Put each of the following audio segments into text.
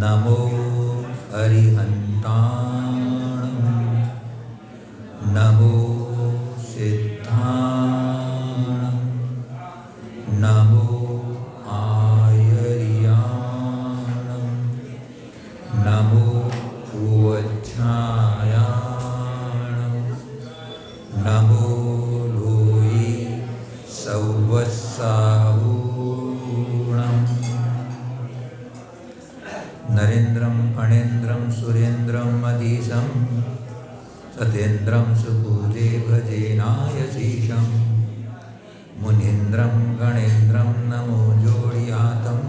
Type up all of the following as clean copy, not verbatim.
नमो अरिहन्ताणं नमो सिद्धाणं नमो आयर्याणं नमो उवच्छायाणं नमो लोये सौवत्साहूणम् नरेन्द्रं फणेन्द्रं सुरेन्द्रं मदीशं सतेन्द्रं सुपूजे भजेनायशीशं मुनीन्द्रं गणेन्द्रं नमो जोड़ियातं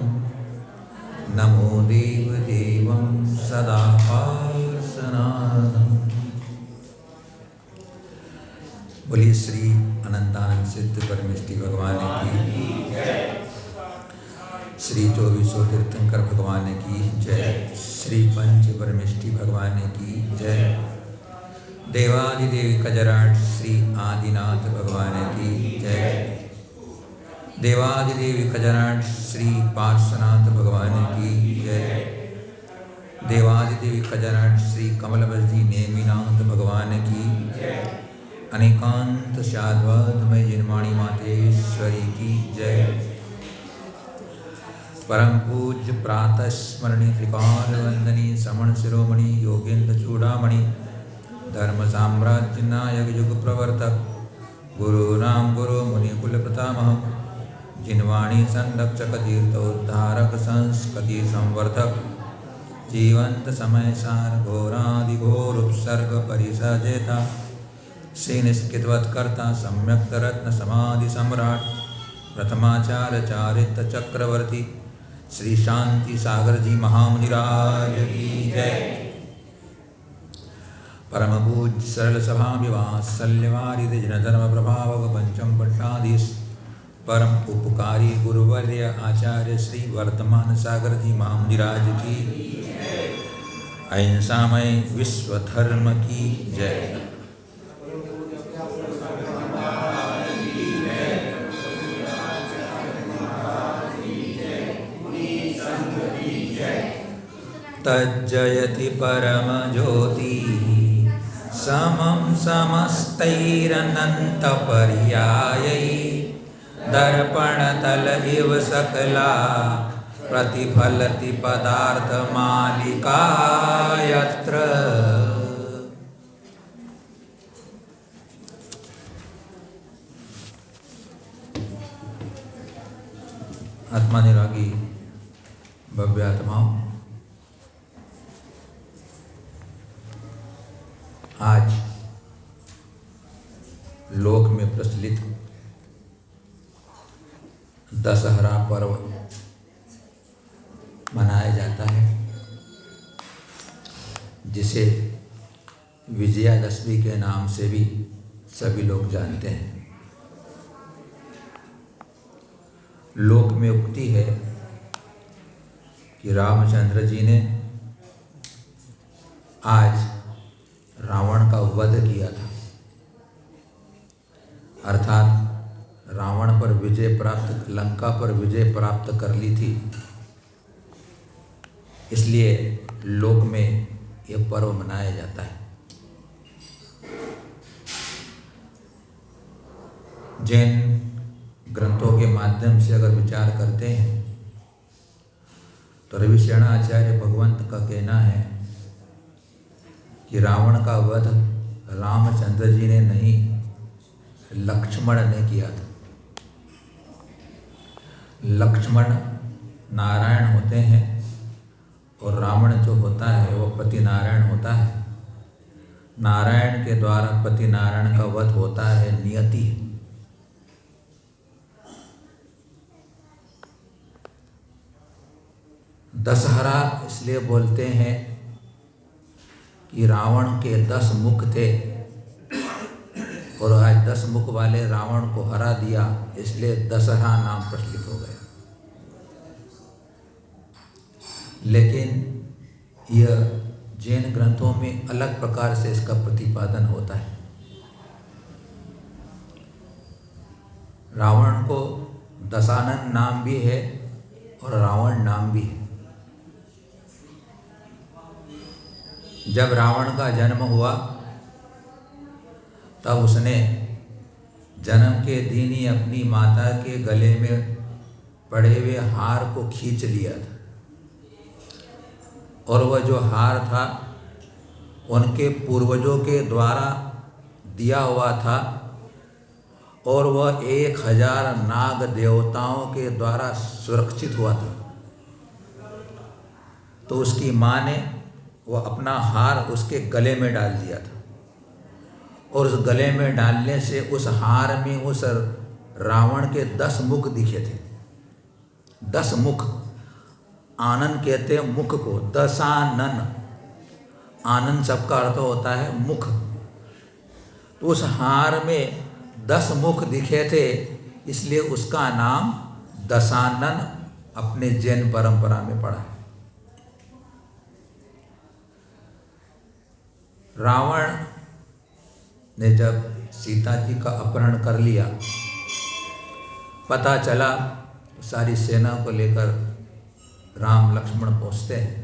नमो देवदेवं सदा पार्षनादम्। बोलिए श्री अनंतानंद सिद्ध परमेष्टि भगवान की, श्री 24 तीर्थंकर भगवान की जय, श्री पंच परमेष्टि भगवान की जय, देवादिदेव कजराट श्री आदिनाथ भगवान की जय, देवादिदेव कजराट श्री पार्श्वनाथ भगवान की जय, देवादिदेव कजराट श्री कमलवजी नेमिनाथ भगवान की जय, अनेकांत शाद्वादमय जिनवाणी मातेश्वरी की जय। परम पूज्य प्रातः स्मरणी त्रिकाल वंदनी समण शिरोमणि योगेन्द्र चूड़ामणि धर्म साम्राज्य नायक युग प्रवर्तक गुरु राम गुरु मुनि कुल प्रतामह जिनवाणी संरक्षक तीर्थोद्धारक संस्कृति संवर्धक जीवंत समय सार घोरादि घोर उपसर्ग परिसजेता श्री निष्कृतवत्कर्ता सम्यक रत्न समाधि सम्राट प्रथमाचार्य चारित्र चक्रवर्ती श्री शांति सागर जी महामुनिराज की जय। परम पूज्य सरल सभा विवात्सल्यवारिधि जन धर्म प्रभावक पंचम पट्टाधीश परम उपकारी गुरुवर्य आचार्य श्री वर्तमान सागर जी महामुनिराज की अहिंसामय विश्व धर्म की जय। तज्जयति परम ज्योति समं समस्तैरनंत पर्यायै दर्पणतल इव सकला प्रतिफलति पदार्थ मालिका यत्र। आत्मानिरागी भव्य आत्माओं, आज लोक में प्रचलित दशहरा पर्व मनाया जाता है, जिसे विजयादशमी के नाम से भी सभी लोग जानते हैं। लोक में उक्ति है कि रामचंद्र जी ने आज रावण का वध किया था, अर्थात रावण पर विजय प्राप्त, लंका पर विजय प्राप्त कर ली थी। इसलिए लोक में यह पर्व मनाया जाता है। जैन ग्रंथों के माध्यम से अगर विचार करते हैं तो रविशरण आचार्य भगवंत का कहना है कि रावण का वध रामचंद्र जी ने नहीं, लक्ष्मण ने किया था। लक्ष्मण नारायण होते हैं और रावण जो होता है वो पति नारायण होता है। नारायण के द्वारा पति नारायण का वध होता है, नियति है। दशहरा इसलिए बोलते हैं कि रावण के 10 मुख थे और आज 10 मुख वाले रावण को हरा दिया, इसलिए दशहरा नाम प्रचलित हो गया। लेकिन यह जैन ग्रंथों में अलग प्रकार से इसका प्रतिपादन होता है। रावण को दशानन नाम भी है और रावण नाम भी है। जब रावण का जन्म हुआ तब उसने जन्म के दिन ही अपनी माता के गले में पड़े हुए हार को खींच लिया था, और वह जो हार था उनके पूर्वजों के द्वारा दिया हुआ था, और वह 1000 नाग देवताओं के द्वारा सुरक्षित हुआ था। तो उसकी माँ ने वह अपना हार उसके गले में डाल दिया था, और उस गले में डालने से उस हार में उस रावण के 10 मुख दिखे थे। 10 मुख, आनन कहते हैं मुख को, दशानन, आनंद शब्द का अर्थ होता है मुख। तो उस हार में 10 मुख दिखे थे, इसलिए उसका नाम दशानन अपने जैन परंपरा में पड़ा है। रावण ने जब सीता जी का अपहरण कर लिया, पता चला, सारी सेना को लेकर राम लक्ष्मण पहुंचते हैं।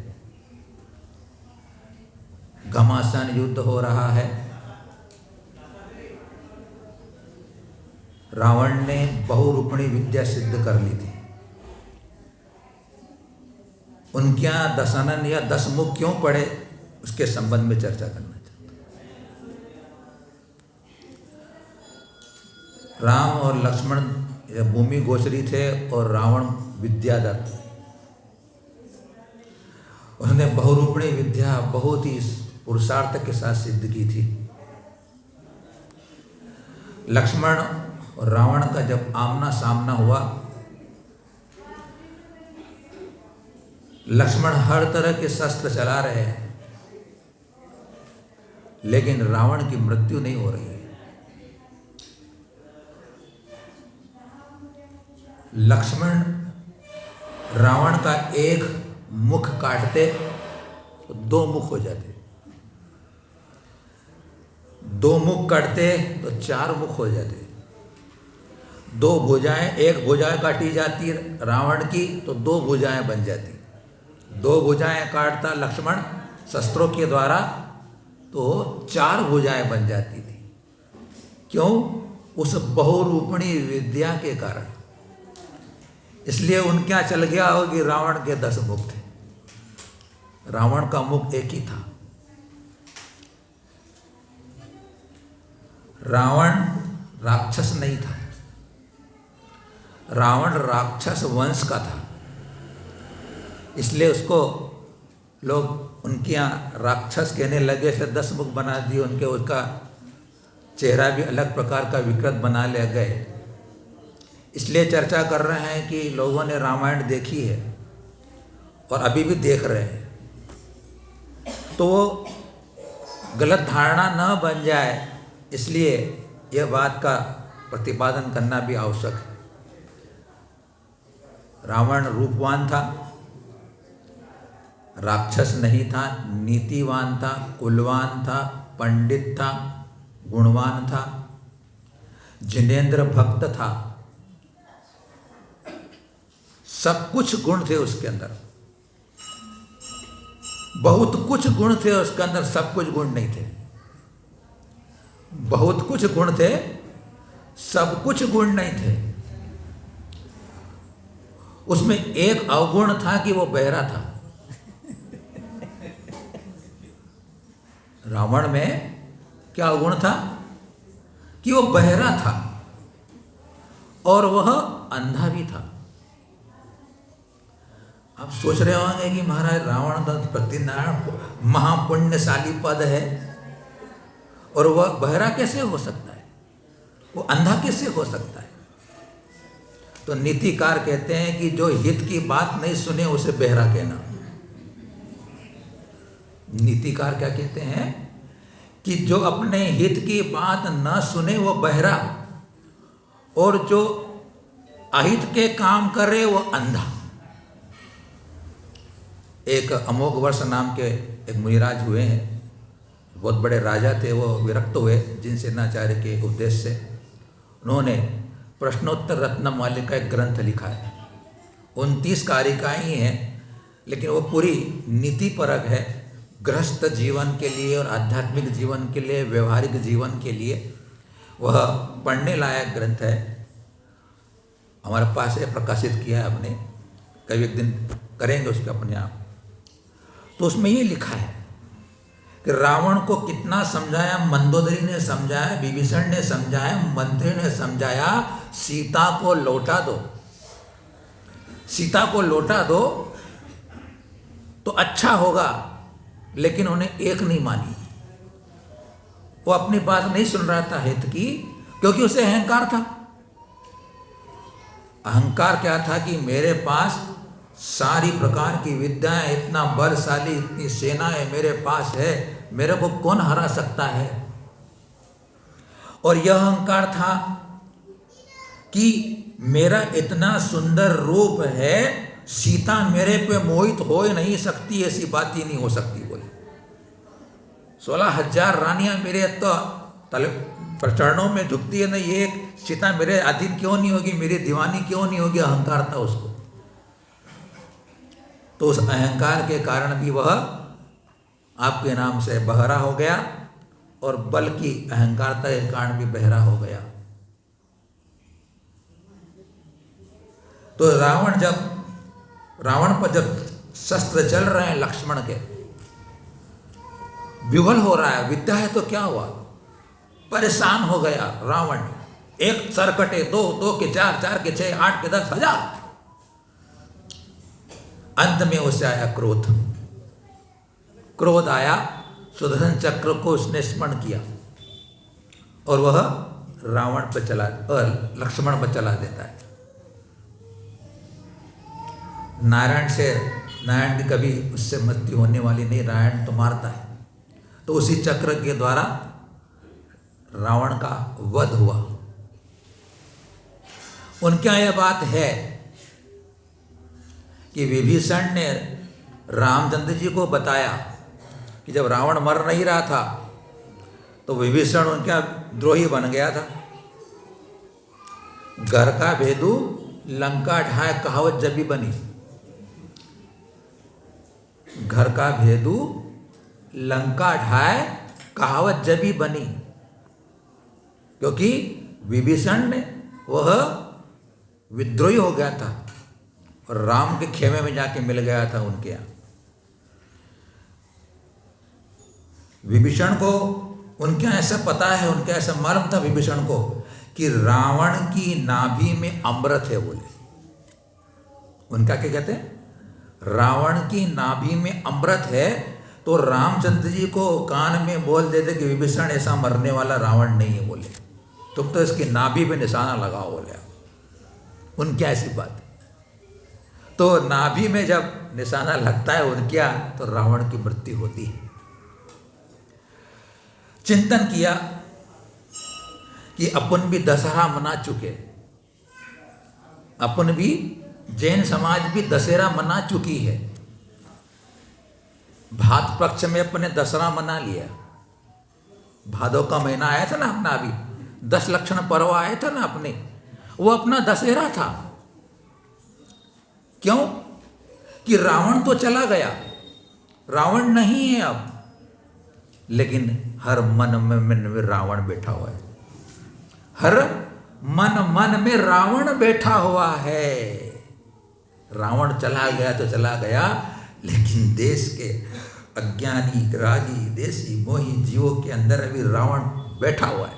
घमासान युद्ध हो रहा है। रावण ने बहुरूपणी विद्या सिद्ध कर ली थी। उनके यहाँ दशानन या 10 मुख क्यों पड़े, उसके संबंध में चर्चा करना चाहता हूं। राम और लक्ष्मण भूमि गोचरी थे और रावण विद्यादत्त। उसने बहुरूपणी विद्या बहुत ही पुरुषार्थ के साथ सिद्ध की थी। लक्ष्मण और रावण का जब आमना सामना हुआ, लक्ष्मण हर तरह के शस्त्र चला रहे हैं, लेकिन रावण की मृत्यु नहीं हो रही है। लक्ष्मण रावण का एक मुख काटते तो 2 मुख हो जाते, 2 मुख काटते तो 4 मुख हो जाते, 2 भुजाएं, एक भुजा काटी जाती रावण की तो 2 भुजाएं बन जाती। 2 भुजाएं काटता लक्ष्मण शस्त्रों के द्वारा तो 4 भुजाएं बन जाती थी। क्यों? उस बहुरूपणी विद्या के कारण। इसलिए उनके यहाँ चल गया हो कि रावण के 10 मुख थे। रावण का मुख एक ही था। रावण राक्षस नहीं था, रावण राक्षस वंश का था। इसलिए उसको लोग उनके यहाँ राक्षस कहने लगे, से 10 मुख बना दिए उनके, उसका चेहरा भी अलग प्रकार का विकृत बना ले गए। इसलिए चर्चा कर रहे हैं कि लोगों ने रामायण देखी है और अभी भी देख रहे हैं, तो वो गलत धारणा न बन जाए, इसलिए यह बात का प्रतिपादन करना भी आवश्यक है। रावण रूपवान था, राक्षस नहीं था, नीतिवान था, कुलवान था, पंडित था, गुणवान था, जिनेंद्र भक्त था। सब कुछ गुण थे उसके अंदर, बहुत कुछ गुण थे उसके अंदर, सब कुछ गुण नहीं थे। बहुत कुछ गुण थे, सब कुछ गुण नहीं थे। उसमें एक अवगुण था कि वो बहरा था। रावण में क्या अवगुण था? कि वो बहरा था और वह अंधा भी था। आप सोच रहे होंगे कि महाराज रावण तो प्रतिनारायण महापुण्यशाली पद है और वह बहरा कैसे हो सकता है, वो अंधा कैसे हो सकता है? तो नीतिकार कहते हैं कि जो हित की बात नहीं सुने उसे बहरा कहना। नीतिकार क्या कहते हैं कि जो अपने हित की बात न सुने वो बहरा, और जो अहित के काम करे वो अंधा। एक अमोघ वर्ष नाम के एक मुनिराज हुए हैं, बहुत बड़े राजा थे। वो विरक्त हुए जिनसेनाचार्य के उपदेश से। उन्होंने प्रश्नोत्तर रत्न मालिका एक ग्रंथ लिखा है। 29 कारिकाएं ही हैं, लेकिन वो पूरी नीति परक है, गृहस्थ जीवन के लिए और आध्यात्मिक जीवन के लिए, व्यवहारिक जीवन के लिए वह पढ़ने लायक ग्रंथ है। हमारे पास है, प्रकाशित किया है हमने, कभी एक दिन करेंगे उसके अपने आप। तो उसमें ये लिखा है कि रावण को कितना समझाया, मंदोदरी ने समझाया, विभीषण ने समझाया, मंत्री ने समझाया, सीता को लौटा दो, सीता को लौटा दो तो अच्छा होगा। लेकिन उन्हें एक नहीं मानी, वो अपनी बात नहीं सुन रहा था हित की, क्योंकि उसे अहंकार था। अहंकार क्या था कि मेरे पास सारी प्रकार की विद्याएं, इतना बलशाली, इतनी सेनाएं मेरे पास है, मेरे को कौन हरा सकता है। और यह अहंकार था कि मेरा इतना सुंदर रूप है, सीता मेरे पे मोहित हो ही नहीं सकती, ऐसी बात ही नहीं हो सकती। बोले 16,000 रानियां मेरे तो चरणों में झुकती है, नहीं एक सीता मेरे अधीन क्यों नहीं होगी, मेरी दीवानी क्यों नहीं होगी। अहंकार था उसको। तो उस अहंकार के कारण भी वह आपके नाम से बहरा हो गया, और बल की अहंकारता के कारण भी बहरा हो गया। तो रावण पर जब शस्त्र चल रहे हैं लक्ष्मण के, विवल हो रहा है, विद्या है तो क्या हुआ, परेशान हो गया रावण। एक सर कटे, दो के चार, चार के 6, 8 के 10,000। अंत में उसे आया क्रोध आया, सुदर्शन चक्र को उसने स्मरण किया और वह रावण पर चला और लक्ष्मण पर चला देता है। नारायण की कभी उससे मृत्यु होने वाली नहीं, नारायण तो मारता है। तो उसी चक्र के द्वारा रावण का वध हुआ। उनका यह बात है कि विभीषण ने रामचंद्र जी को बताया कि जब रावण मर नहीं रहा था तो विभीषण उनका द्रोही बन गया था। घर का भेदू लंका ढाए कहावत जब भी बनी। घर का भेदू लंका ढाए कहावत जब भी बनी, क्योंकि विभीषण ने वह विद्रोही हो गया था और राम के खेमे में जाके मिल गया था उनके यहाँ। विभीषण को उनके ऐसा पता है, उनके ऐसा मालूम था विभीषण को कि रावण की नाभि में अमृत है। बोले उनका क्या कहते हैं, रावण की नाभि में अमृत है। तो रामचंद्र जी को कान में बोल देते कि विभीषण ऐसा मरने वाला रावण नहीं है। बोले तुम तो इसकी नाभि पे निशाना लगाओ। बोले उनकी ऐसी बात। तो नाभि में जब निशाना लगता है उनके, तो रावण की मृत्यु होती है। चिंतन किया कि अपन भी दशहरा मना चुके, अपन भी जैन समाज भी दशहरा मना चुकी है। भाद पक्ष में अपने दशहरा मना लिया। भादों का महीना आया था ना अपना, अभी 10 लक्षण पर्व आया था ना अपने, वो अपना दशहरा था। क्यों कि रावण तो चला गया, रावण नहीं है अब, लेकिन हर मन में रावण बैठा हुआ है। हर मन में रावण बैठा हुआ है। रावण चला गया तो चला गया, लेकिन देश के अज्ञानी, रागी, देशी, मोही जीवों के अंदर अभी रावण बैठा हुआ है।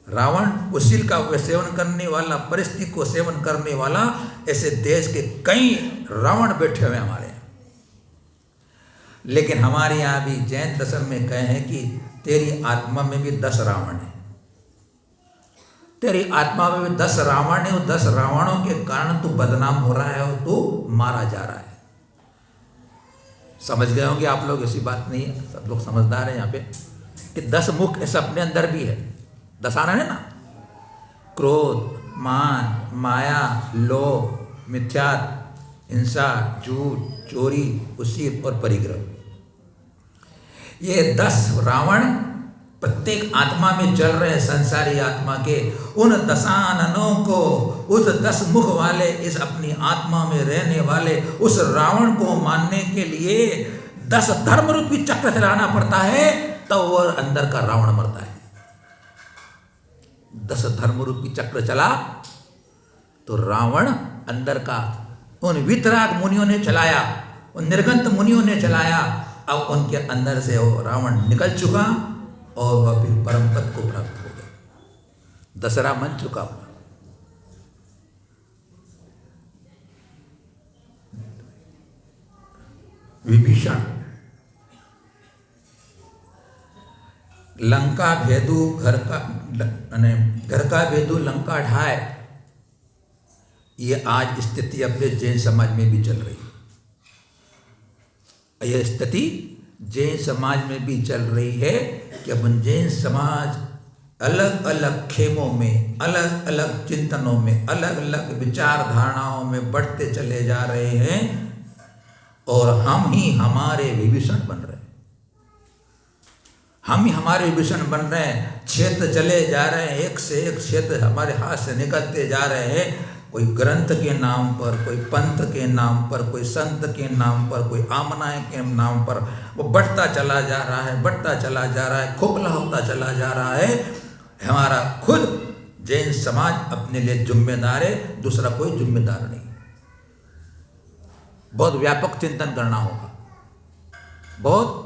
रावण उसील का सेवन करने वाला, परिस्थिति को सेवन करने वाला, ऐसे देश के कई रावण बैठे हुए हमारे यहाँ। लेकिन हमारे यहाँ भी जैन दर्शन में कहे हैं कि तेरी आत्मा में भी 10 रावण है। तेरी आत्मा में भी 10 रावण है। 10 रावणों के कारण तू बदनाम हो रहा है और तू मारा जा रहा है। समझ गए होंगे आप लोग, ऐसी बात नहीं है, सब लोग समझदार हैं यहाँ पे कि 10 मुख ऐसा अपने अंदर भी है। 10 आना है ना, क्रोध, मान, माया, लोभ, मिथ्या, हिंसा, झूठ, चोरी, उसीर और परिग्रह। ये 10 रावण प्रत्येक आत्मा में चल रहे संसारी आत्मा के। उन दशाननों को, उस 10 मुख वाले, इस अपनी आत्मा में रहने वाले उस रावण को मानने के लिए 10 धर्म रूपी चक्र चलाना पड़ता है तो वह अंदर का रावण मरता है। 10 धर्म रूपी चक्र चला तो रावण अंदर का, उन वितराग मुनियों ने चलाया, उन निर्गंत मुनियों ने चलाया, अब उनके अंदर से वो रावण निकल चुका और वह फिर परम पद को प्राप्त हो गया, दशहरा मन चुका हुआ। विभीषण लंका भेदू घर का भेदू लंका ढाए, ये आज स्थिति अपने जैन समाज में भी चल रही है। यह स्थिति जैन समाज में भी चल रही है कि अपन जैन समाज अलग अलग खेमों में, अलग अलग चिंतनों में, अलग अलग विचारधारणाओं में बढ़ते चले जा रहे हैं और हम ही हमारे विभीषण बन रहे हैं। हम ही हमारे विभीषण बन रहे हैं। क्षेत्र चले जा रहे हैं, एक से एक क्षेत्र हमारे हाथ से निकलते जा रहे हैं। कोई ग्रंथ के नाम पर, कोई पंथ के नाम पर, कोई संत के नाम पर, कोई आमनाएं के नाम पर वो बढ़ता चला जा रहा है, बढ़ता चला जा रहा है, खोखला होता चला जा रहा है। हमारा खुद जैन समाज अपने लिए जिम्मेदार है, दूसरा कोई जिम्मेदार नहीं। बहुत व्यापक चिंतन करना होगा, बहुत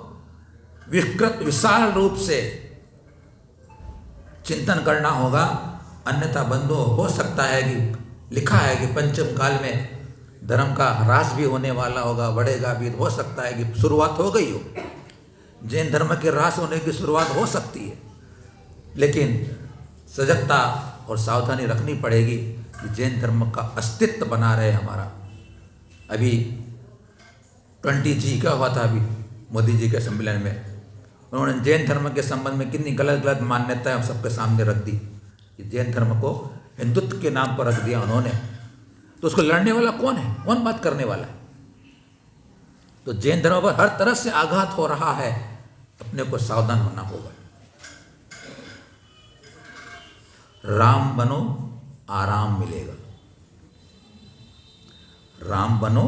विस्तृत विशाल रूप से चिंतन करना होगा, अन्यथा बंधु हो सकता है कि लिखा है कि पंचम काल में धर्म का ह्रास भी होने वाला होगा, बढ़ेगा भी। हो सकता है कि शुरुआत हो गई हो, जैन धर्म के ह्रास होने की शुरुआत हो सकती है, लेकिन सजगता और सावधानी रखनी पड़ेगी कि जैन धर्म का अस्तित्व बना रहे हमारा। अभी 20G का हुआ था, अभी मोदी जी के सम्मेलन में उन्होंने जैन धर्म के संबंध में कितनी गलत गलत मान्यताएं सबके सामने रख दी कि जैन धर्म को हिंदुत्व के नाम पर रख दिया उन्होंने। तो उसको लड़ने वाला कौन है, कौन बात करने वाला है? तो जैन धर्म पर हर तरह से आघात हो रहा है, अपने को सावधान होना होगा। राम बनो आराम मिलेगा, राम बनो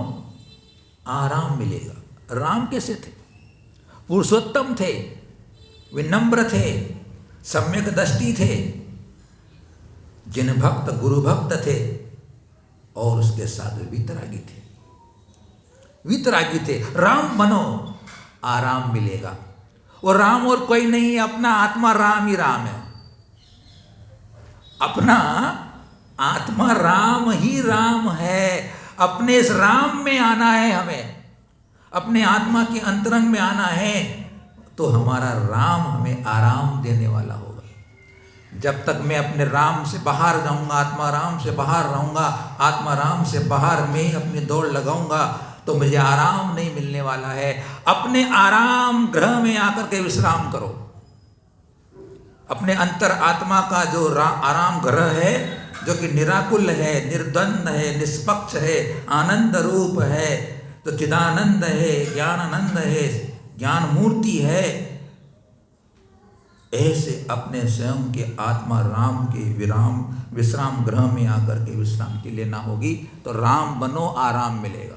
आराम मिलेगा। राम कैसे थे? पुरुषोत्तम थे, विनम्र थे, सम्यक दृष्टि थे, जिन भक्त गुरु भक्त थे और उसके साथ वितरागी थे, वितरागी थे। राम बनो आराम मिलेगा। और राम और कोई नहीं है, अपना आत्मा राम ही राम है। अपना आत्मा राम ही राम है। अपने इस राम में आना है, हमें अपने आत्मा के अंतरंग में आना है, तो हमारा राम हमें आराम देने वाला होगा। जब तक मैं अपने राम से बाहर जाऊंगा, आत्मा राम से बाहर रहूंगा, आत्मा राम से बाहर मैं अपनी दौड़ लगाऊंगा, तो मुझे आराम नहीं मिलने वाला है। अपने आराम ग्रह में आकर के विश्राम करो। अपने अंतर आत्मा का जो आराम ग्रह है, जो कि निराकुल है, निर्द्वंद है, निष्पक्ष है, आनंद रूप है, तो चिदानंद है, ज्ञानानंद है, ज्ञान मूर्ति है, ऐसे अपने स्वयं के आत्मा राम के विश्राम ग्रह में आकर के विश्रांति लेना होगी। तो राम बनो आराम मिलेगा।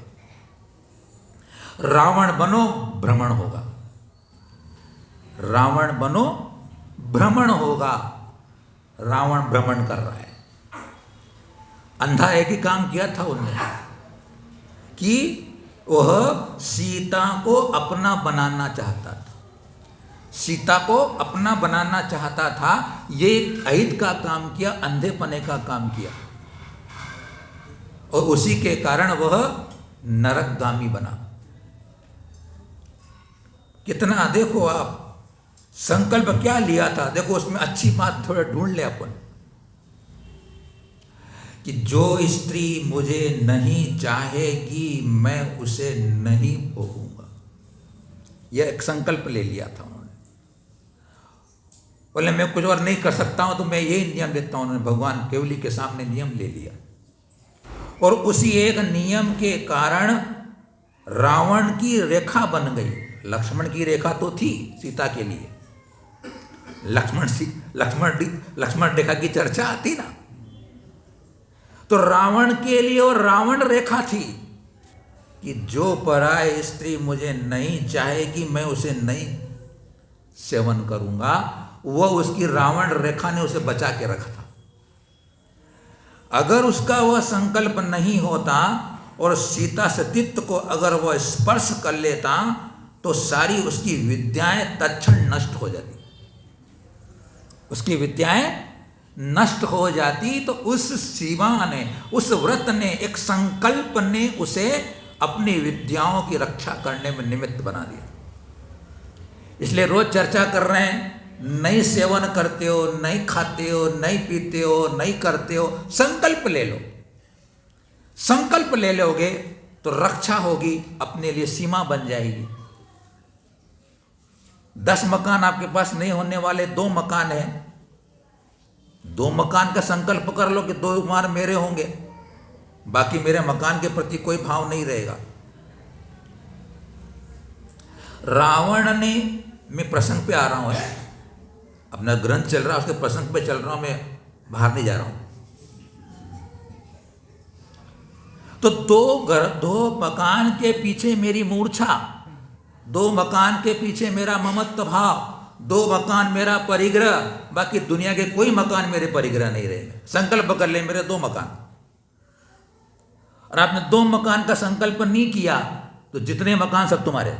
रावण बनो भ्रमण होगा, रावण बनो भ्रमण होगा। रावण भ्रमण कर रहा है। अंधा एक ही काम किया था उनने कि वह सीता को अपना बनाना चाहता था, सीता को अपना बनाना चाहता था। ये अहित का काम किया, अंधेपने का काम किया, और उसी के कारण वह नरकगामी बना। कितना देखो आप, संकल्प क्या लिया था, देखो उसमें अच्छी बात थोड़ा ढूंढ ले अपन, कि जो स्त्री मुझे नहीं चाहेगी मैं उसे नहीं भोगूंगा। यह एक संकल्प ले लिया था उन्होंने। बोले मैं कुछ और नहीं कर सकता हूं, तो मैं यही नियम देता हूं। उन्होंने भगवान केवली के सामने नियम ले लिया, और उसी एक नियम के कारण रावण की रेखा बन गई। लक्ष्मण की रेखा तो थी सीता के लिए, लक्ष्मण रेखा की चर्चा आती ना, तो रावण के लिए और रावण रेखा थी। कि जो पराय स्त्री मुझे नहीं चाहेगी मैं उसे नहीं सेवन करूंगा, वह उसकी रावण रेखा ने उसे बचा के रखा था। अगर उसका वह संकल्प नहीं होता और सीता सतीत्व को अगर वह स्पर्श कर लेता तो सारी उसकी विद्याएं तत्क्षण नष्ट हो जाती। उसकी विद्याएं नष्ट हो जाती तो उस शिवा ने, उस व्रत ने, एक संकल्प ने उसे अपनी विद्याओं की रक्षा करने में निमित्त बना दिया। इसलिए रोज चर्चा कर रहे हैं, नहीं सेवन करते हो, नहीं खाते हो, नहीं पीते हो, नहीं करते हो, संकल्प ले लो। संकल्प ले लोगे तो रक्षा होगी, अपने लिए सीमा बन जाएगी। 10 मकान आपके पास नहीं होने वाले, 2 मकान है, 2 मकान का संकल्प कर लो कि 2 मकान मेरे होंगे, बाकी मेरे मकान के प्रति कोई भाव नहीं रहेगा। रावण ने, मैं प्रसंग पे आ रहा हूं, अपना ग्रंथ चल रहा है उसके प्रसंग पे चल रहा हूं, मैं बाहर नहीं जा रहा हूं। तो 2 मकान के पीछे मेरी मूर्छा, 2 मकान के पीछे मेरा ममत्व भाव, 2 मकान मेरा परिग्रह, बाकी दुनिया के कोई मकान मेरे परिग्रह नहीं रहेंगे। संकल्प कर ले मेरे 2 मकान, और आपने 2 मकान का संकल्प नहीं किया तो जितने मकान सब तुम्हारे।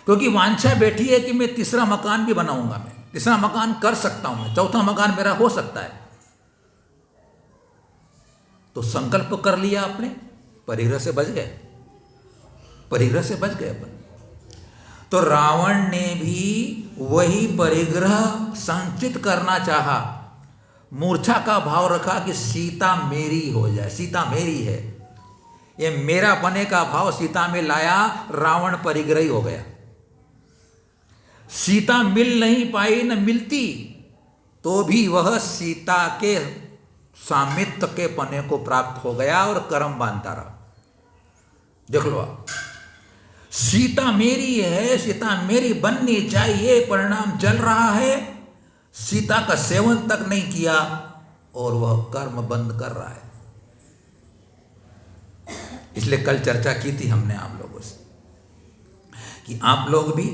क्योंकि वांछा बैठी है कि मैं तीसरा मकान भी बनाऊंगा, मैं तीसरा मकान कर सकता हूं, मैं चौथा मकान मेरा हो सकता है। तो संकल्प कर लिया आपने, परिग्रह से बच गए, परिग्रह से बच गए अपन। तो रावण ने भी वही परिग्रह संचित करना चाहा, मूर्छा का भाव रखा कि सीता मेरी हो जाए, सीता मेरी है, ये मेरा बने का भाव सीता में लाया, रावण परिग्रही हो गया। सीता मिल नहीं पाई, न मिलती तो भी वह सीता के सामित्व के पने को प्राप्त हो गया और कर्म बांधता रहा। देख लो आप, सीता मेरी है, सीता मेरी बननी चाहिए, परिणाम चल रहा है, सीता का सेवन तक नहीं किया और वह कर्म बंद कर रहा है। इसलिए कल चर्चा की थी हमने आप लोगों से कि आप लोग भी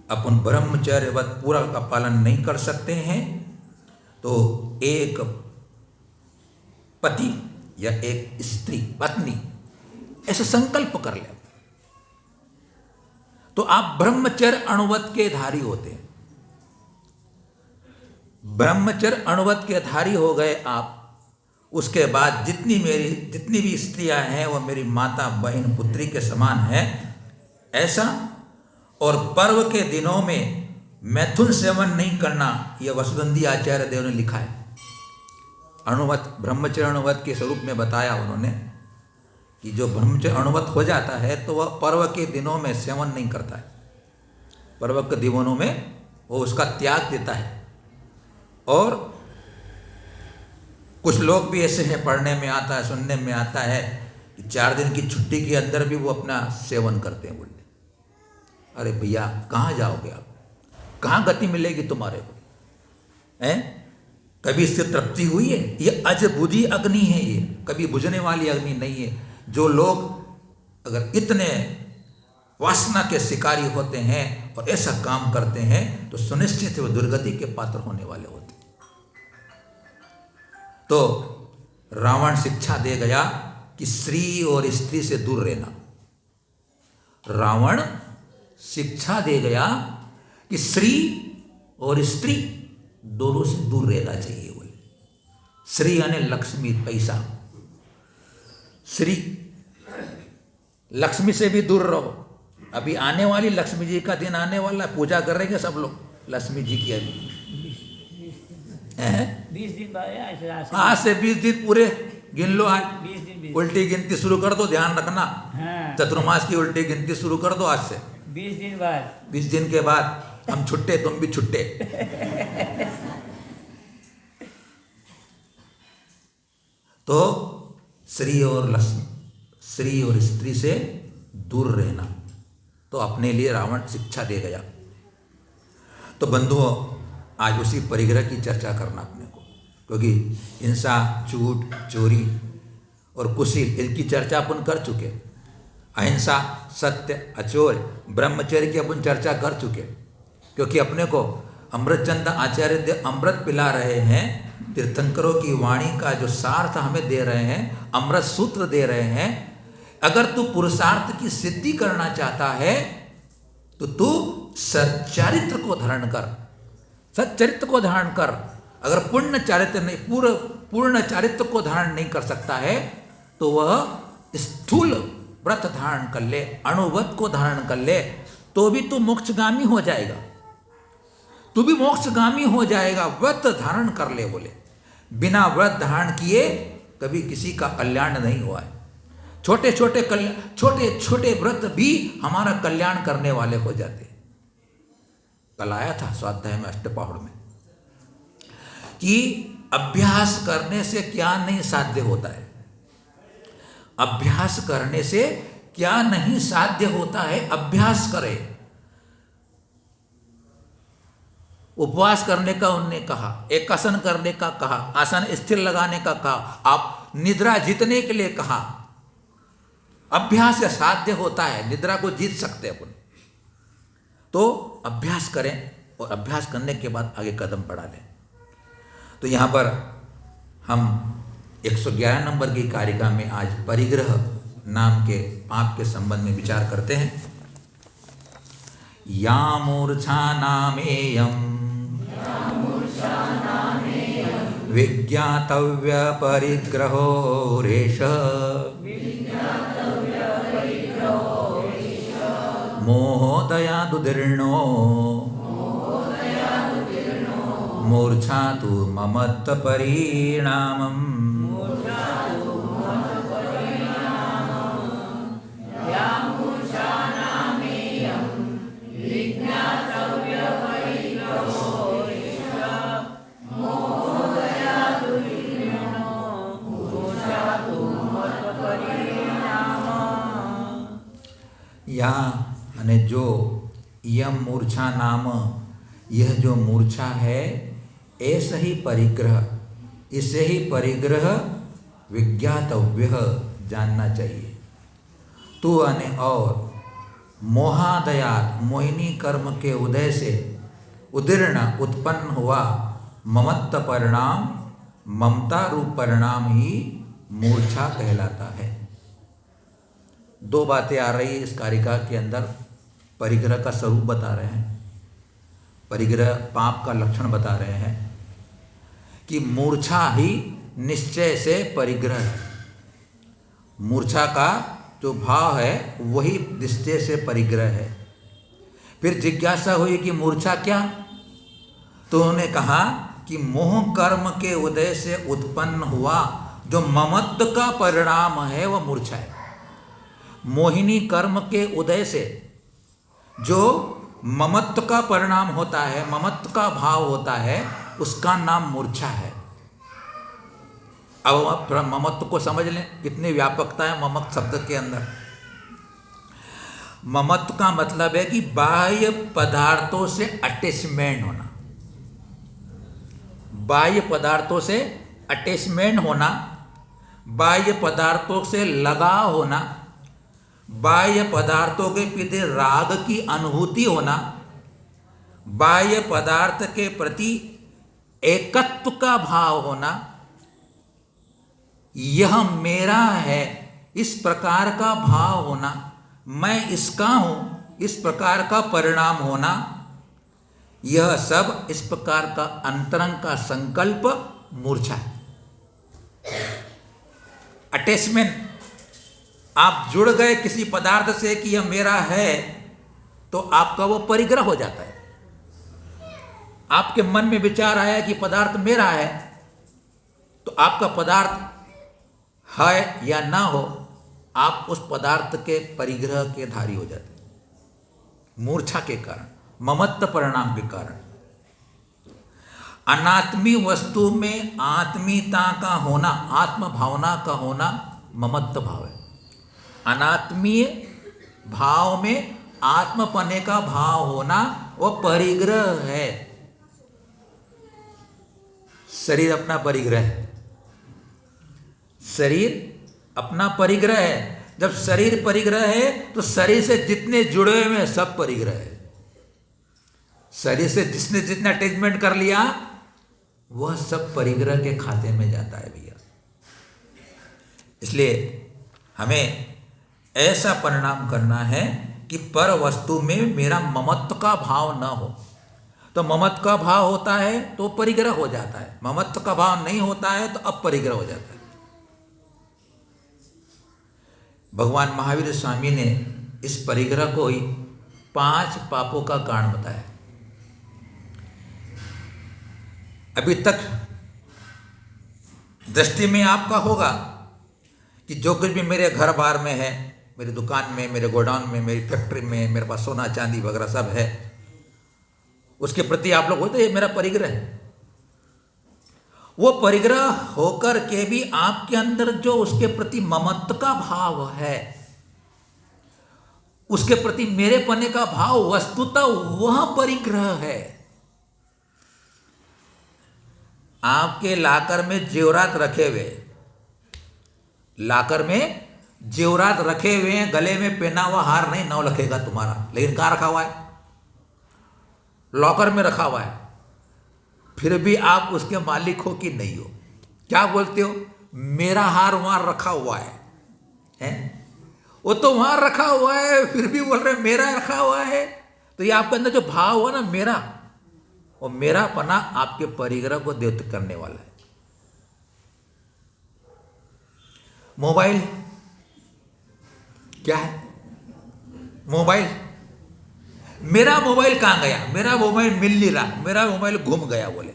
अपन ब्रह्मचर्य व्रत पूरा का पालन नहीं कर सकते हैं तो एक पति या एक स्त्री, पत्नी ऐसा संकल्प कर ले तो आप ब्रह्मचर्य अणुव्रत के धारी होते हैं। ब्रह्मचर्य अणुव्रत के धारी हो गए आप, उसके बाद जितनी भी स्त्रियां हैं वो मेरी माता, बहन, पुत्री के समान है ऐसा। और पर्व के दिनों में मैथुन सेवन नहीं करना, यह वसुगंधी आचार्य देव ने लिखा है। अणुव्रत, ब्रह्मचर्य अणुव्रत के स्वरूप में बताया उन्होंने कि जो ब्रह्मचर्य अणुव्रत हो जाता है तो वह पर्व के दिनों में सेवन नहीं करता है, पर्व के दिनों में वो उसका त्याग देता है। और कुछ लोग भी ऐसे हैं, पढ़ने में आता है, सुनने में आता है कि 4 दिन की छुट्टी के अंदर भी वो अपना सेवन करते हैं। बोलते अरे भैया कहाँ जाओगे आप, कहाँ गति मिलेगी तुम्हारे को, हैं? कभी इससे तृप्ति हुई है? ये अजबुझी अग्नि है, ये कभी बुझने वाली अग्नि नहीं है। जो लोग अगर इतने वासना के शिकारी होते हैं और ऐसा काम करते हैं तो सुनिश्चित वो दुर्गति के पात्र होने वाले होते। तो रावण शिक्षा दे गया कि स्त्री और स्त्री से दूर रहना। रावण शिक्षा दे गया कि स्त्री और स्त्री दोनों से दूर रहना चाहिए। बोले स्त्री यानी लक्ष्मी, पैसा, स्त्री, लक्ष्मी से भी दूर रहो। अभी आने वाली लक्ष्मी जी का दिन आने वाला, पूजा करेंगे सब लोग लक्ष्मी जी की। अभी 20 दिन बाद, आज से 20 दिन पूरे गिन लो। आज 20 दिन, उल्टी गिनती शुरू कर दो, ध्यान रखना। हाँ। चतुर्मास की उल्टी गिनती शुरू कर दो आज से। 20 दिन बाद, 20 दिन के बाद हम छुट्टे, तुम भी छुट्टे। तो स्त्री और लक्ष्मी, स्त्री और स्त्री से दूर रहना, तो अपने लिए रावण शिक्षा दे गया। तो बंधुओं, आज उसी परिग्रह की चर्चा करना अपने को, क्योंकि हिंसा, झूठ, चोरी और कुशील इनकी चर्चा अपन कर चुके। अहिंसा, सत्य, अचोर, ब्रह्मचर्य की अपन चर्चा कर चुके। क्योंकि अपने को अमृतचंद आचार्य देव अमृत पिला रहे हैं, तीर्थंकरों की वाणी का जो सार्थ हमें दे रहे हैं, अमृत सूत्र दे रहे हैं। अगर तू पुरुषार्थ की सिद्धि करना चाहता है तो तू सच्चरित्र को धारण कर, सच्चरित्र को धारण कर। अगर पूर्ण चारित्र नहीं, पूर्ण चारित्र को धारण नहीं कर सकता है तो वह स्थूल व्रत धारण कर ले, अणुव्रत को धारण कर ले, तो भी तू मोक्षगामी हो जाएगा, तू भी मोक्षगामी हो जाएगा। व्रत धारण कर ले बोले, बिना व्रत धारण किए कभी किसी का कल्याण नहीं हुआ है। छोटे छोटे व्रत भी हमारा कल्याण करने वाले हो जाते। कल आया था स्वाध्याय में अष्टपहर में कि अभ्यास करने से क्या नहीं साध्य होता है, अभ्यास करने से क्या नहीं साध्य होता है। अभ्यास करे, उपवास करने का उन्होंने कहा, एक आसन करने का कहा, आसन स्थिर लगाने का कहा, आप निद्रा जीतने के लिए कहा। अभ्यास से साध्य होता है, निद्रा को जीत सकते हैं अपन। तो अभ्यास करें और अभ्यास करने के बाद आगे कदम बढ़ा लें। तो यहाँ पर हम 111 नंबर की कारिका में आज परिग्रह नाम के पाप के संबंध में विचार करते हैं। या मूर्छा नामेयम् विज्ञातव्य परिग्रहो रेष मोहोदयादुदीर्णो मूर्छा तु ममत्व परिणामम्। यहाँ अने जो यम मूर्छा नाम, यह जो मूर्छा है ऐसा ही परिग्रह, इसे ही परिग्रह विज्ञातव्य जानना चाहिए। तू अने और मोहादयात, मोहिनी कर्म के उदय से उदीर्ण उत्पन्न हुआ ममत्व परिणाम, ममता रूप परिणाम ही मूर्छा कहलाता है। दो बातें आ रही है इस कारिका के अंदर। परिग्रह का स्वरूप बता रहे हैं, परिग्रह पाप का लक्षण बता रहे हैं कि मूर्छा ही निश्चय से परिग्रह है। मूर्छा का जो भाव है वही निश्चय से परिग्रह है। फिर जिज्ञासा हुई कि मूर्छा क्या, तो उन्होंने कहा कि मोह कर्म के उदय से उत्पन्न हुआ जो ममत्व का परिणाम है वह मूर्छा है। मोहिनी कर्म के उदय से जो ममत्व का परिणाम होता है, ममत्व का भाव होता है, उसका नाम मूर्छा है। अब आप ममत्व को समझ लें, कितनी व्यापकता है ममत्व शब्द के अंदर। ममत्व का मतलब है कि बाह्य पदार्थों से अटैचमेंट होना, बाह्य पदार्थों से अटैचमेंट होना, बाह्य पदार्थों से लगाव होना, बाह्य पदार्थों के प्रति राग की अनुभूति होना, बाह्य पदार्थ के प्रति एकत्व का भाव होना, यह मेरा है इस प्रकार का भाव होना, मैं इसका हूं इस प्रकार का परिणाम होना, यह सब इस प्रकार का अंतरंग का संकल्प मूर्छा है। अटैचमेंट, आप जुड़ गए किसी पदार्थ से कि यह मेरा है, तो आपका वो परिग्रह हो जाता है। आपके मन में विचार आया कि पदार्थ मेरा है, तो आपका पदार्थ है या ना हो, आप उस पदार्थ के परिग्रह के धारी हो जाते हैं मूर्छा के कारण, ममत्व परिणाम के कारण। अनात्मी वस्तु में आत्मीयता का होना, आत्म भावना का होना ममत्व भाव है। अनात्मीय भाव में आत्मपने का भाव होना वो परिग्रह है। शरीर अपना परिग्रह है, शरीर अपना परिग्रह है। जब शरीर परिग्रह है तो शरीर से जितने जुड़े हुए हैं सब परिग्रह है। शरीर से जिसने जितना अटैचमेंट कर लिया वह सब परिग्रह के खाते में जाता है भैया। इसलिए हमें ऐसा परिणाम करना है कि पर वस्तु में मेरा ममत्व का भाव न हो। तो ममत्व का भाव होता है तो परिग्रह हो जाता है, ममत्व का भाव नहीं होता है तो अपरिग्रह हो जाता है। भगवान महावीर स्वामी ने इस परिग्रह को ही 5 पापों का कारण बताया। अभी तक दृष्टि में आपका होगा कि जो कुछ भी मेरे घर बार में है, मेरी दुकान में, मेरे गोडाउन में, मेरी फैक्ट्री में, मेरे पास सोना चांदी वगैरह सब है, उसके प्रति आप लोग बोलते ये मेरा परिग्रह है। वो परिग्रह होकर के भी आपके अंदर जो उसके प्रति ममत्व का भाव है, उसके प्रति मेरे पने का भाव, वस्तुतः वह परिग्रह है। आपके लाकर में जेवरात रखे हुए, लाकर में जेवरात रखे हुए हैं, गले में पहना हुआ हार नहीं 9 लखेगा तुम्हारा, लेकिन कहाँ रखा हुआ है? लॉकर में रखा हुआ है। फिर भी आप उसके मालिक हो कि नहीं हो? क्या बोलते हो? मेरा हार वहां रखा हुआ है? वो तो वहां रखा हुआ है, फिर भी बोल रहे मेरा रखा हुआ है। तो ये आपके अंदर जो भाव हुआ ना मेरा, वो मेरा पना आपके परिग्रह को द्योतित करने वाला है। मोबाइल क्या है? मोबाइल, मेरा मोबाइल कहां गया? मेरा मोबाइल मिल नहीं रहा, मेरा मोबाइल गुम गया बोले।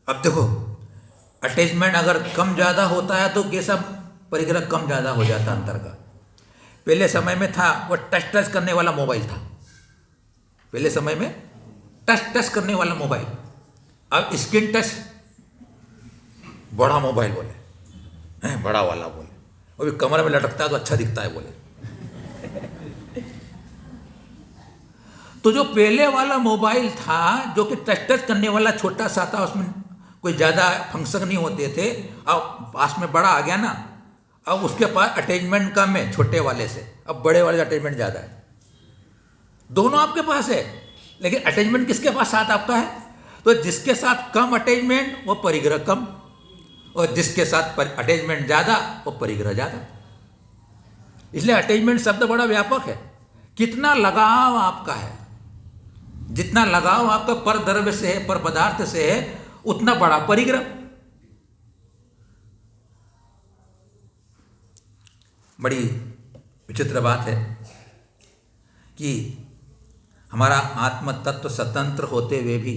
अब देखो अटैचमेंट अगर कम ज्यादा होता है तो कैसा परिग्रह कम ज्यादा हो जाता अंतर का। पहले समय में था वो टच करने वाला मोबाइल था, पहले समय में टच करने वाला मोबाइल। अब स्क्रीन टच बड़ा मोबाइल बोले, बड़ा वाला बोले, वो भी कमर में लटकता है तो अच्छा दिखता है बोले। तो जो पहले वाला मोबाइल था जो कि टच करने वाला छोटा सा था, उसमें कोई ज़्यादा फंक्शन नहीं होते थे, अब पास में बड़ा आ गया ना, अब उसके पास अटैचमेंट कम है छोटे वाले से, अब बड़े वाले अटैचमेंट ज़्यादा है। दोनों आपके पास है, लेकिन अटैचमेंट किसके पास साथ आपका है? तो जिसके साथ कम अटैचमेंट वो परिग्रह कम, और जिसके साथ अटैचमेंट ज़्यादा वो परिग्रह ज़्यादा। इसलिए अटैचमेंट शब्द बड़ा व्यापक है। कितना लगाव आपका है, जितना लगाव आपका पर द्रव्य से है, पर पदार्थ से है, उतना बड़ा परिग्रह। बड़ी विचित्र बात है कि हमारा आत्म तत्व स्वतंत्र होते हुए भी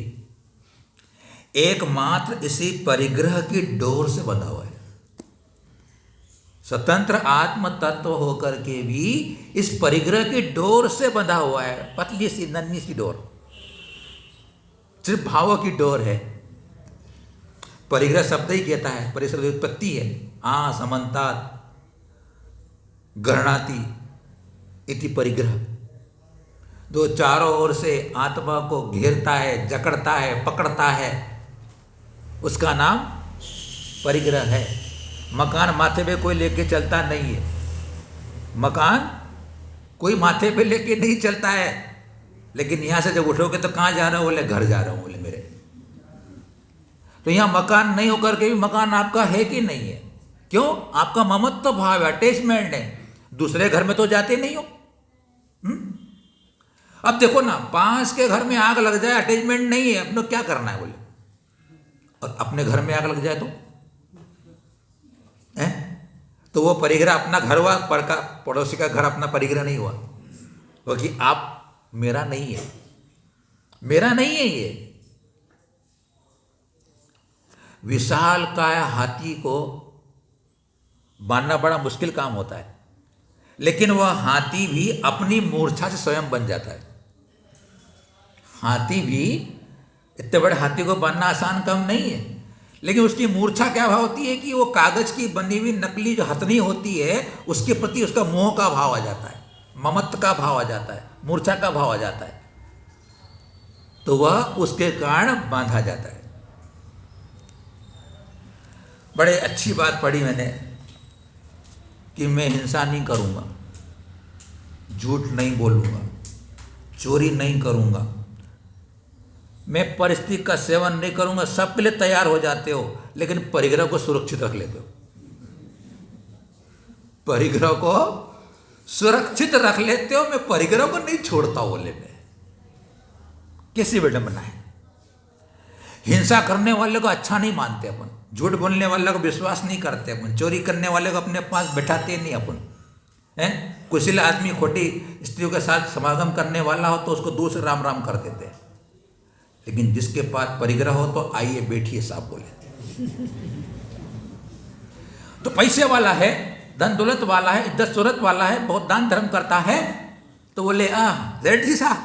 एकमात्र इसी परिग्रह की डोर से बंधा हुआ है। स्वतंत्र आत्म तत्व होकर के भी इस परिग्रह की डोर से बंधा हुआ है, पतली सी नन्ही सी डोर, सिर्फ भावों की डोर है। परिग्रह शब्द ही कहता है, परिग्रह शब्द उत्पत्ति है, समन्तात गृह्णाति इति परिग्रह। दो चारों ओर से आत्मा को घेरता है, जकड़ता है, पकड़ता है, उसका नाम परिग्रह है। मकान माथे पे कोई लेके चलता नहीं है, मकान कोई माथे पे लेके नहीं चलता है, लेकिन यहाँ से जब उठोगे तो कहाँ जा रहे हो? बोले घर जा रहा हूँ बोले मेरे। तो यहाँ मकान नहीं होकर के भी मकान आपका है कि नहीं है? क्यों? आपका ममत्व भाव है, अटैचमेंट है, दूसरे घर में तो जाते नहीं हो। अब देखो ना, पास के घर में आग लग जाए, अटैचमेंट नहीं है, अपने क्या करना है बोले, और अपने घर में आग लग जाए तो तो वो परिग्रह अपना घर हुआ, पर का पड़ोसी का घर अपना परिग्रह नहीं हुआ, क्योंकि आप मेरा नहीं है, मेरा नहीं है। ये विशाल काय हाथी को बांधना बड़ा मुश्किल काम होता है, लेकिन वह हाथी भी अपनी मूर्छा से स्वयं बन जाता है। हाथी भी, इतने बड़े हाथी को बांधना आसान काम नहीं है, लेकिन उसकी मूर्छा क्या भाव होती है कि वो कागज की बनी हुई नकली जो हथनी होती है उसके प्रति उसका मोह का भाव आ जाता है, ममत्व का भाव आ जाता है, मूर्छा का भाव आ जाता है। तो वह उसके कारण बांधा जाता है। बड़े अच्छी बात पढ़ी मैंने कि मैं हिंसा नहीं करूँगा, झूठ नहीं बोलूँगा, चोरी नहीं करूँगा, मैं परिस्थिति का सेवन नहीं करूँगा। सबके लिए तैयार हो जाते हो, लेकिन परिग्रह को सुरक्षित रख लेते हो। परिग्रह को सुरक्षित रख लेते हो, मैं परिग्रह को नहीं छोड़ता हूँ बोले में। कैसी विडंबना है। हिंसा करने वाले को अच्छा नहीं मानते अपन, झूठ बोलने वाले को विश्वास नहीं करते अपन, चोरी करने वाले को अपने पास बैठाते नहीं अपन, हैं। कुशल आदमी खोटी स्त्रियों के साथ समागम करने वाला हो तो उसको दूर से राम राम कर देते हैं, लेकिन जिसके पास परिग्रह हो तो आइए बैठिए साहब बोले। तो पैसे वाला है, धन दौलत वाला है, इज्जत शोहरत वाला है, बहुत दान धर्म करता है, तो बोले सेठ जी साहब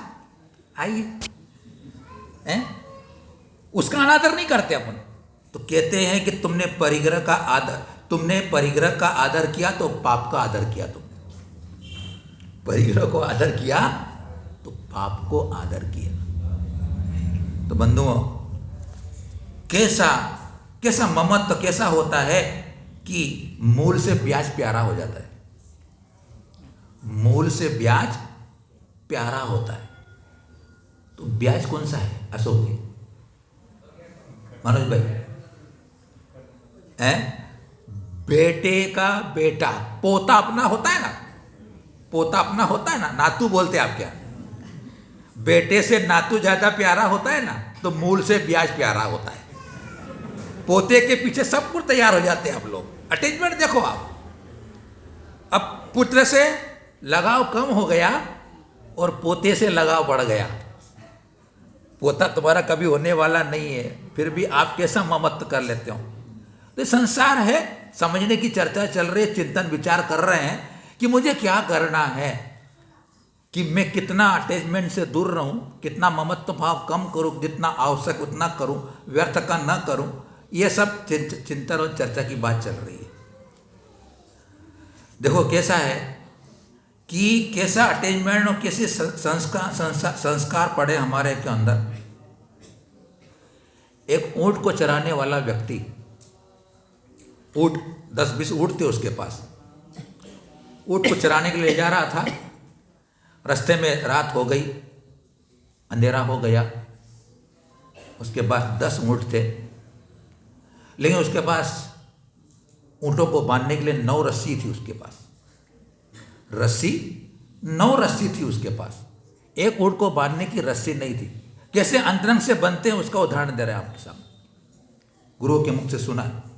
आइए, हैं। उसका अनादर नहीं करते अपन। तो कहते हैं कि तुमने परिग्रह का आदर किया तो पाप का आदर किया। तुमने परिग्रह को आदर किया तो पाप को आदर किया। तो बंधुओं, कैसा ममत्व कैसा होता है कि मूल से ब्याज प्यारा हो जाता है। मूल से ब्याज प्यारा होता है। तो ब्याज कौन सा है अशोक जी, मनोज भाई? बेटे का बेटा, पोता अपना होता है ना, पोता अपना होता है ना, नातू बोलते आप क्या? बेटे से नातू ज्यादा प्यारा होता है ना, तो मूल से ब्याज प्यारा होता है। पोते के पीछे सब कुछ तैयार हो जाते हैं आप लोग। अटैचमेंट देखो आप, अब पुत्र से लगाव कम हो गया और पोते से लगाव बढ़ गया। पोता तुम्हारा कभी होने वाला नहीं है, फिर भी आप कैसा ममत्व कर लेते हो। तो संसार है, समझने की चर्चा चल रही है, चिंतन विचार कर रहे हैं कि मुझे क्या करना है, कि मैं कितना अटैचमेंट से दूर रहूं, कितना ममत्व भाव कम करूं, जितना आवश्यक उतना करूं, व्यर्थ का न करूं। ये सब चिंतन और चर्चा की बात चल रही है। देखो कैसा है कि कैसा अटैचमेंट और कैसे संस्कार पड़े हमारे के अंदर। एक ऊंट को चराने वाला व्यक्ति, ऊंट 10-20 ऊंट थे उसके पास, ऊंट को चराने के लिए जा रहा था। रास्ते में रात हो गई, अंधेरा हो गया। उसके पास 10 ऊंट थे, लेकिन उसके पास ऊंटों को बांधने के लिए 9 रस्सी थी उसके पास। 9 रस्सी थी उसके पास, एक ऊंट को बांधने की रस्सी नहीं थी। कैसे अंतरंग से बनते हैं उसका उदाहरण दे रहे हैं आपके सामने, गुरु के मुख से सुना है।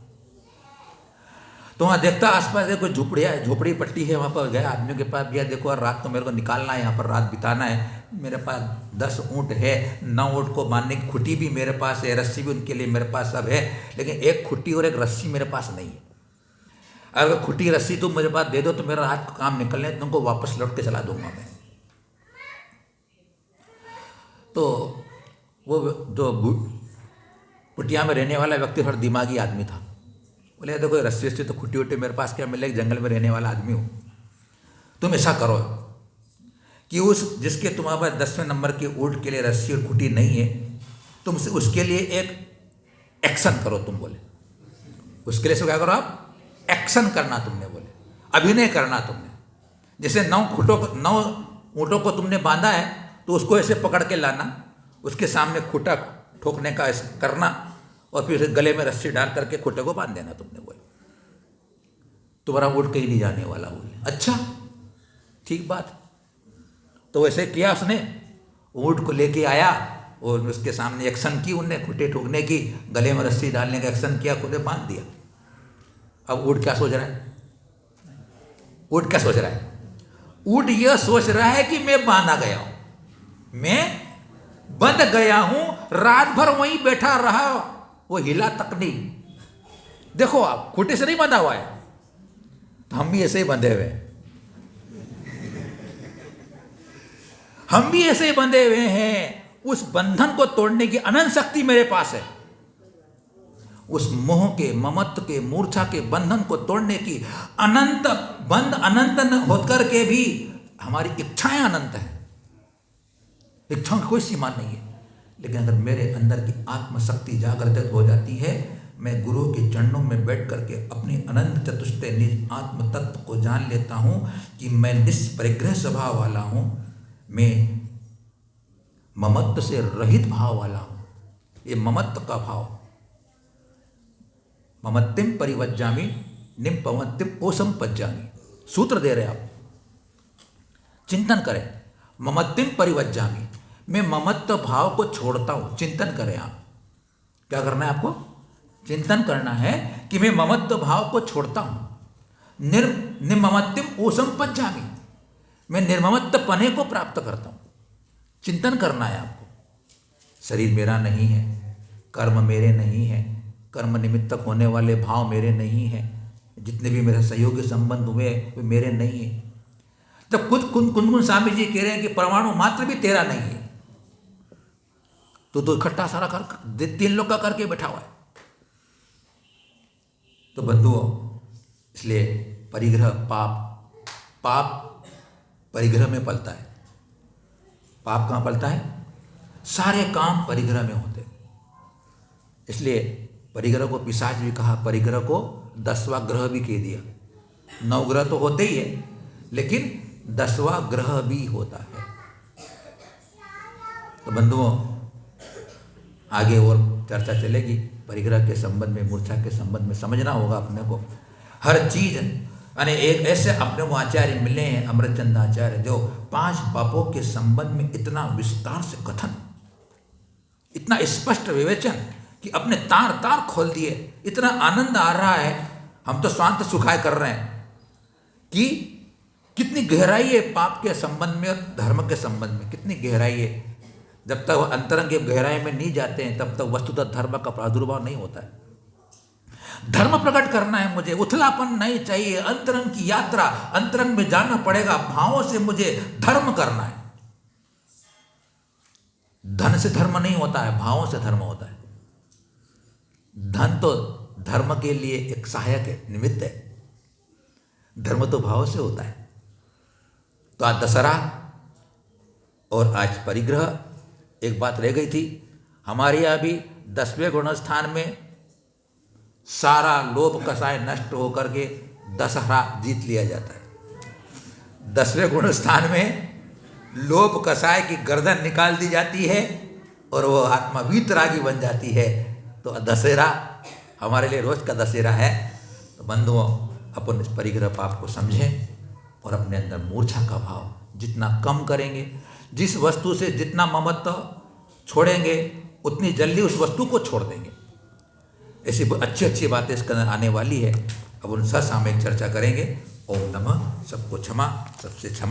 तो वहाँ देखता आसपास कोई झोपड़ी पट्टी है, वहाँ पर गया, आदमियों के पास गया, देखो रात को मेरे को निकालना है, यहाँ पर रात बिताना है, मेरे पास 10 ऊँट है, 9 ऊँट को बांधने की खुट्टी भी मेरे पास है, रस्सी भी उनके लिए मेरे पास सब है, लेकिन एक खुट्टी और एक रस्सी मेरे पास नहीं है। अगर खुट्टी रस्सी तुम मेरे पास दे दो तो मेरा हाथ काम निकलने, तुमको वापस लौट के चला दूंगा मैं। तो वो जो पुटिया में रहने वाला व्यक्ति थोड़ा दिमागी आदमी था। बोले देखो रस्सी से तो खुट्टी उट्टी मेरे पास क्या मिलेगी, जंगल में रहने वाला आदमी हो, तुम ऐसा करो कि उस जिसके तुम्हारे पास 10वें नंबर के ऊंट के लिए रस्सी और खुट्टी नहीं है, तुम उसके लिए एक एक्शन करो। तुम बोले उसके लिए क्या करो, आप एक्शन करना, तुमने बोले अभिनय करना तुमने। जैसे 9 ऊँटों को तुमने बांधा है तो उसको ऐसे पकड़ के लाना, उसके सामने खूंटा ठोकने का ऐसे करना और फिर गले में रस्सी डाल करके खूंटे को बांध देना। तुमने बोले तुम्हारा ऊँट कहीं नहीं जाने वाला। बोले अच्छा ठीक बात। तो वैसे किया उसने, ऊँट को लेके आया और उसके सामने एक्शन की, उनने खूंटे ठोकने की, गले में रस्सी डालने का एक्शन किया, खूंटे बांध दिया। अब ऊँट क्या सोच रहा है? ऊँट क्या सोच रहा है? ऊँट यह सोच रहा है कि मैं बांधा गया हूं, मैं बंध गया हूं, रात भर वहीं बैठा रहा, वो हिला तक नहीं। देखो आप खूंटे से नहीं बंधा हुआ है, तो हम भी ऐसे ही बंधे हुए हैं, हम भी ऐसे ही बंधे हुए हैं। उस बंधन को तोड़ने की अनंत शक्ति मेरे पास है। उस मोह के, ममत्व के, मूर्छा के बंधन को तोड़ने की अनंत बंध अनंत होकर के भी हमारी इच्छाएं अनंत है। इच्छाओं की कोई सीमा नहीं है, लेकिन अगर मेरे अंदर की आत्मशक्ति जागृत हो जाती है, मैं गुरु के चरणों में बैठ करके अपनी अनंत चतुष्टय निज आत्म तत्व को जान लेता हूँ कि मैं निष्परिग्रह स्वभाव वाला हूँ, मैं ममत्व से रहित भाव वाला हूँ। ये ममत्व का भाव, ममत्तिम परिवज्जामि निम्पमत्तिम ओसंपज्जामि, सूत्र दे रहे आप, चिंतन करें। ममत्तिम परिवज्जामि, मैं ममत्व भाव को छोड़ता हूँ। चिंतन करें आप, क्या करना है आपको? चिंतन करना है कि मैं ममत्व भाव को छोड़ता हूँ। निर्ममत्तिम ओसंपज्जामि, मैं निर्ममत्व पने को प्राप्त करता हूँ। चिंतन करना है आपको। शरीर मेरा नहीं है, कर्म मेरे नहीं है, कर्म निमित्तक होने वाले भाव मेरे नहीं हैं, जितने भी मेरे सहयोगी संबंध हुए वे मेरे नहीं हैं। तब खुद कुंदकुन स्वामी जी कह रहे हैं कि परमाणु मात्र भी तेरा नहीं है, तो इकट्ठा सारा कर 3 लोग का करके बैठा हुआ है। तो बंधुओं, इसलिए परिग्रह पाप परिग्रह में पलता है। पाप कहाँ पलता है? सारे काम परिग्रह में होते। इसलिए परिग्रह को पिशाच भी कहा, परिग्रह को 10वां ग्रह भी कह दिया। 9 ग्रह तो होते ही है, लेकिन 10वां ग्रह भी होता है। तो बंधुओं, आगे और चर्चा चलेगी परिग्रह के संबंध में, मूर्छा के संबंध में। समझना होगा अपने को हर चीज। यानी एक ऐसे अपने को आचार्य मिले हैं, अमृतचंद आचार्य, जो 5 पापों के संबंध में इतना विस्तार से कथन, इतना स्पष्ट विवेचन कि अपने तार खोल दिए। इतना आनंद आ रहा है, हम तो स्वांत सुखाय कर रहे हैं कि कितनी गहराई है पाप के संबंध में और धर्म के संबंध में, कितनी गहराई है। जब तक अंतरंग की गहराई में नहीं जाते हैं, तब तक वस्तुतः धर्म का प्रादुर्भाव नहीं होता है। धर्म प्रकट करना है मुझे, उथलापन नहीं चाहिए। अंतरंग की यात्रा, अंतरंग में जाना पड़ेगा, भावों से मुझे धर्म करना है। धन से धर्म नहीं होता है, भावों से धर्म होता है। धन तो धर्म के लिए एक सहायक है, निमित्त है। धर्म तो भाव से होता है। तो आज दशहरा और आज परिग्रह। एक बात रह गई थी, हमारे यहाँ भी 10वें गुण स्थान में सारा लोभ कसाय नष्ट होकर के दशहरा जीत लिया जाता है। 10वें गुण स्थान में लोभ कसाय की गर्दन निकाल दी जाती है और वो आत्मा वीतरागी बन जाती है। तो दशहरा हमारे लिए रोज का दशहरा है। तो बंधुओं, अपन इस परिग्रह पाप को समझें और अपने अंदर मूर्छा का भाव जितना कम करेंगे, जिस वस्तु से जितना ममत्व छोड़ेंगे, उतनी जल्दी उस वस्तु को छोड़ देंगे। ऐसी अच्छी बातें इसके अंदर आने वाली है। अब उन ससामयिक चर्चा करेंगे। ओम नमः। सबको क्षमा, सबसे क्षमा।